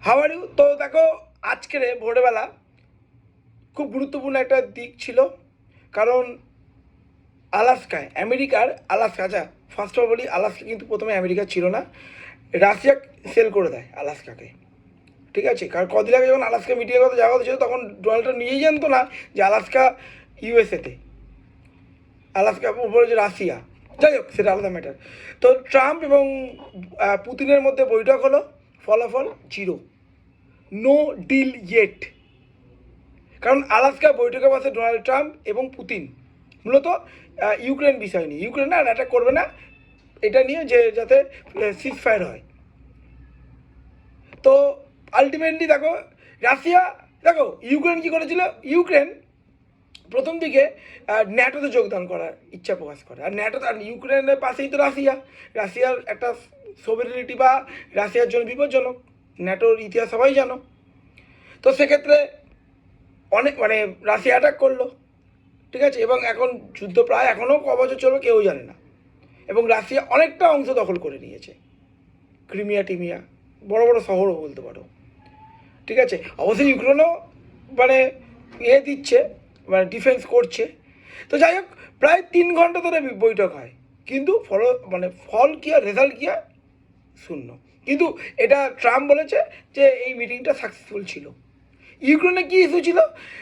How are you? তো দেখো, আজকের ভোরবেলা খুব গুরুত্বপূর্ণ একটা দিক ছিল, কারণ আলাস্কায়, আমেরিকার আলাস্কা, আচ্ছা ফার্স্ট অফ বলি, আলাস্কা কিন্তু প্রথমে আমেরিকা ছিল না, রাশিয়া সেল করে দেয় আলাস্কাকে। ঠিক আছে, কারণ কদিন আগে যখন আলাস্কা মিটিংয়ের কথা যাওয়া হচ্ছিল, তখন ডোনাল্ড ট্রাম্প নিজেই জানতো না যে আলাস্কা ইউএসএতে, আলাস্কা উপরে যে রাশিয়া। যাই হোক, সেটা আলাদা ম্যাটার। তো ট্রাম্প এবং পুতিনের মধ্যে বৈঠক হলো, ফলাফল জিরো, নো ডিল ইয়েট। কারণ আলাস্কা বৈঠকে বসে ডোনাল্ড ট্রাম্প এবং পুতিন, মূলত ইউক্রেন বিষয় নিয়ে, ইউক্রেন আর অ্যাটাক করবে না এটা নিয়ে, যে যাতে সিজ ফায়ার হয়। তো আলটিমেটলি দেখো, রাশিয়া, দেখো ইউক্রেন কী করেছিল, ইউক্রেন প্রথম দিকে ন্যাটোতে যোগদান করার ইচ্ছা প্রকাশ করে, আর ন্যাটো, আর ইউক্রেনের পাশেই তো রাশিয়া, রাশিয়ার একটা সোভেরেনিটি বা রাশিয়ার জন্য বিপজ্জনক, ন্যাটোর ইতিহাস সবাই জানো। তো সেক্ষেত্রে অনেক রাশিয়া অ্যাটাক করলো, ঠিক আছে, এবং এখন যুদ্ধ প্রায় এখনও ক বছর চলবে কেউ জানে না, এবং রাশিয়া অনেকটা অংশ দখল করে নিয়েছে, ক্রিমিয়া টিমিয়া, বড় বড় শহরও বলতে পারো। ঠিক আছে, অবশ্যই ইউক্রেনও দিচ্ছে, ডিফেন্স করছে। তো যাই হোক, প্রায় 3 ঘন্টা ধরে বৈঠক হয়, কিন্তু ফল কী আর রেজাল্ট কী আর শূন্য। কিন্তু এটা ট্রাম্প বলেছে যে এই মিটিংটা সাকসেসফুল ছিল। ইউক্রেনে কী ইস্যু ছিল?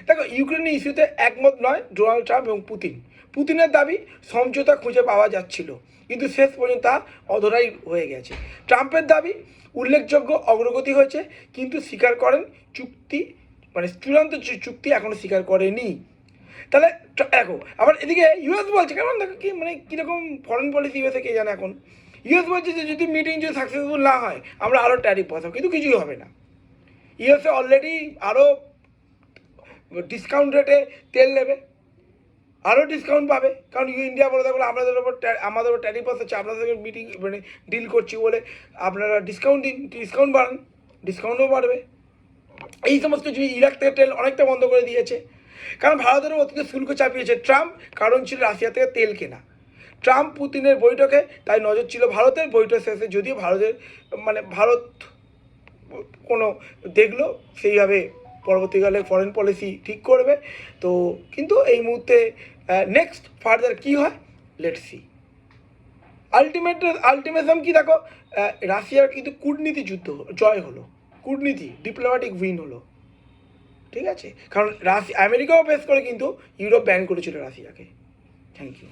দেখো, ইউক্রেনের ইস্যুতে একমত নয় ডোনাল্ড ট্রাম্প এবং পুতিনের দাবি সমঝোতা খুঁজে পাওয়া যাচ্ছিল, কিন্তু শেষ পর্যন্ত তা অধরাই হয়ে গেছে। ট্রাম্পের দাবি উল্লেখযোগ্য অগ্রগতি হয়েছে, কিন্তু স্বীকার করেন চুক্তি, চূড়ান্ত চুক্তি এখনও স্বীকার করেনি। তাহলে দেখো, আবার এদিকে ইউএস বলছে, কেমন দেখো কি কীরকম ফরেন পলিসি ইউএসএ কে জানে। এখন ইউএস বলছে যে যদি মিটিং যদি সাকসেসফুল না হয় আমরা আরও ট্যারিফ বসাবো, কিন্তু কিছুই হবে না। ইউএসএ অলরেডি আরও ডিসকাউন্ট রেটে তেল নেবে, আরও ডিসকাউন্ট পাবে, কারণ ইন্ডিয়া বলে দেখো আমাদের ওপর ট্যারিফ হচ্ছে, আপনাদের মিটিং ডিল করছি বলে আপনারা ডিসকাউন্ট দিন, ডিসকাউন্ট বাড়ান, ডিসকাউন্টও বাড়বে। এই সমস্ত জিনিস, ইরাক থেকে তেল অনেকটা বন্ধ করে দিয়েছে, কারণ ভারতেরও অতীতে শুল্ক চাপিয়েছে ট্রাম্প, কারণ ছিল রাশিয়া থেকে তেল কেনা। ট্রাম্প পুতিনের বৈঠকে তাই নজর ছিল ভারতের, বৈঠক শেষে যদিও ভারত কোনো দেখলো সেইভাবে পরবর্তীকালে ফরেন পলিসি ঠিক করবে। তো কিন্তু এই নেক্সট ফার্দার কী হয়, লেটস সি। আলটিমেটাম কি দেখো, রাশিয়ার কিন্তু কূটনীতি যুদ্ধ জয় হলো, কূটনীতি ডিপ্লোম্যাটিক উইন হলো। ঠিক আছে, কারণ আমেরিকাও বেস করে কিন্তু ইউরোপ ব্যান করেছিল রাশিয়াকে। Thank you.